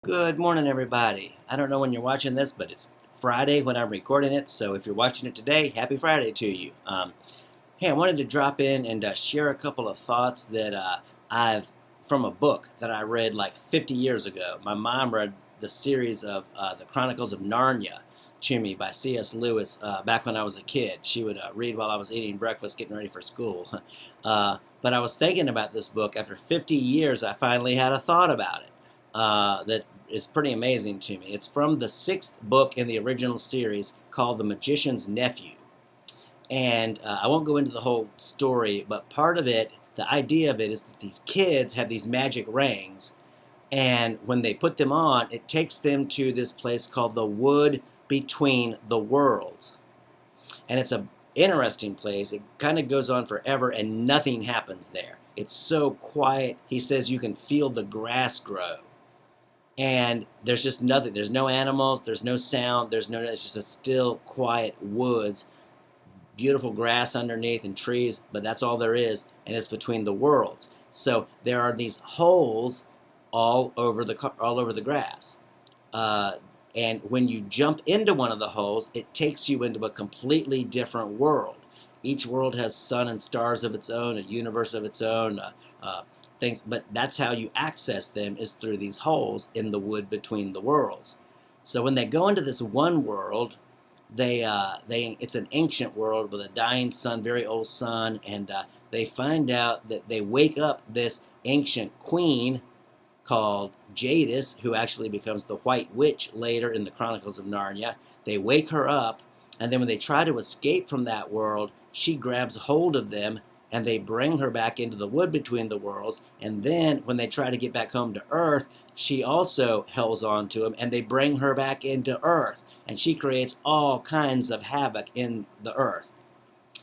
Good morning, everybody. I don't know when you're watching this, but it's Friday when I'm recording it. So if you're watching it today, happy Friday to you. Hey, I wanted to drop in and share a couple of thoughts that I've from a book that I read like 50 years ago. My mom read the series of the Chronicles of Narnia to me by C.S. Lewis back when I was a kid. She would read while I was eating breakfast, getting ready for school. But I was thinking about this book after 50 years. I finally had a thought about it that is pretty amazing to me. It's from the sixth book in the original series called The Magician's Nephew. And I won't go into the whole story, but part of it, the idea of it is that these kids have these magic rings, and when they put them on, it takes them to this place called the Wood Between the Worlds. And it's a interesting place. It kind of goes on forever and nothing happens there. It's so quiet. He says you can feel the grass grow. And there's just nothing. There's no animals, there's no sound, it's just a still, quiet woods, beautiful grass underneath and trees, but that's all there is, and it's between the worlds. So there are these holes all over the grass. And when you jump into one of the holes, it takes you into a completely different world. Each world has sun and stars of its own, a universe of its own, things. But that's how you access them, is through these holes in the wood between the worlds. So when they go into this one world, it's an ancient world with a dying sun, very old sun, and they find out that they wake up this ancient queen called Jadis, who actually becomes the White Witch later in the Chronicles of Narnia. They wake her up, and then when they try to escape from that world, she grabs hold of them, and they bring her back into the wood between the worlds. And then when they try to get back home to Earth, she also holds on to them, and they bring her back into Earth. And she creates all kinds of havoc in the Earth.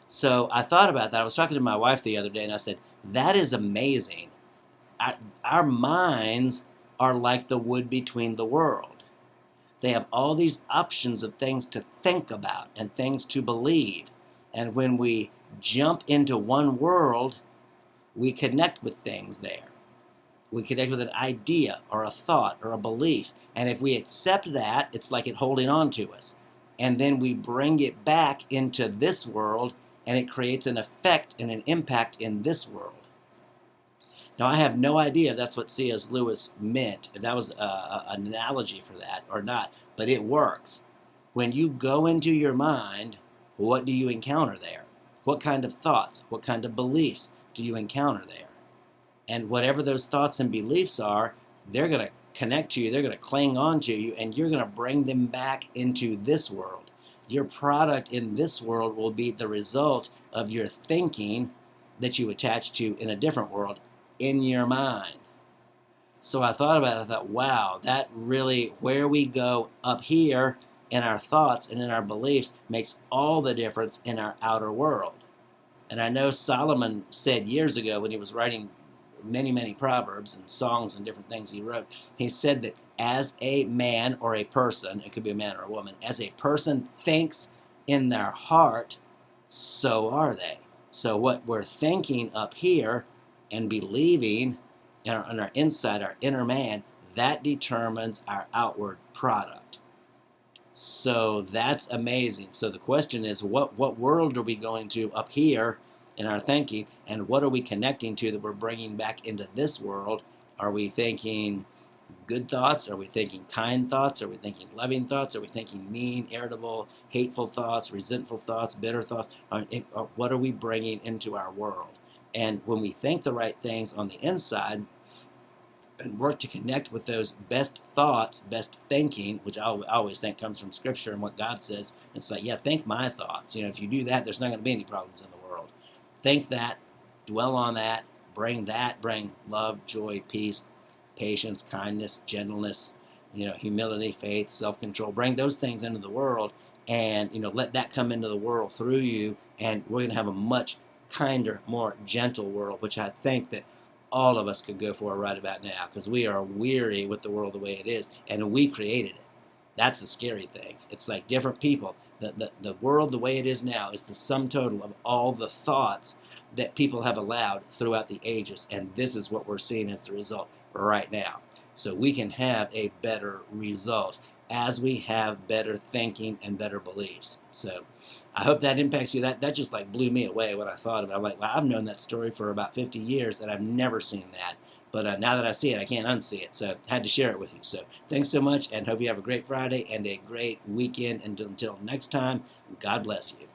So I thought about that. I was talking to my wife the other day, and I said, that is amazing. Our minds are like the wood between the world. They have all these options of things to think about and things to believe. And when we jump into one world, we connect with things there. We connect with an idea or a thought or a belief. And if we accept that, it's like it holding on to us. And then we bring it back into this world, and it creates an effect and an impact in this world. Now, I have no idea if that's what C.S. Lewis meant, if that was an analogy for that or not, but it works. When you go into your mind, what do you encounter there? What kind of thoughts, what kind of beliefs do you encounter there? And whatever those thoughts and beliefs are, they're going to connect to you, they're going to cling on to you, and you're going to bring them back into this world. Your product in this world will be the result of your thinking that you attach to in a different world in your mind. So I thought about it, I thought, wow, that really, where we go up here in our thoughts and in our beliefs makes all the difference in our outer world. And I know Solomon said years ago when he was writing many proverbs and songs and different things he wrote, he said that as a man or a person, it could be a man or a woman, as a person thinks in their heart, so are they. So what we're thinking up here and believing on our inside, our inner man, that determines our outward product. So that's amazing. So the question is, what world are we going to up here in our thinking, and what are we connecting to that we're bringing back into this world? Are we thinking good thoughts? Are we thinking kind thoughts? Are we thinking loving thoughts? Are we thinking mean, irritable, hateful thoughts, resentful thoughts, bitter thoughts? What are we bringing into our world? And when we think the right things on the inside and work to connect with those best thoughts, best thinking, which I always think comes from Scripture and what God says, it's like, yeah, think my thoughts. If you do that, there's not going to be any problems in the world. Think that, dwell on that, bring love, joy, peace, patience, kindness, gentleness, humility, faith, self-control. Bring those things into the world, and let that come into the world through you, and we're going to have a much kinder, more gentle world, which I think that all of us could go for right about now, because we are weary with the world the way it is, and we created it. That's the scary thing. It's like different people. The world the way it is now is the sum total of all the thoughts that people have allowed throughout the ages, and this is what we're seeing as the result right now. so we can have a better result as we have better thinking and better beliefs. So I hope that impacts you. That just like blew me away when I thought of it. I'm like, wow, I've known that story for about 50 years and I've never seen that. But now that I see it, I can't unsee it. So I had to share it with you. So thanks so much, and hope you have a great Friday and a great weekend. And until next time, God bless you.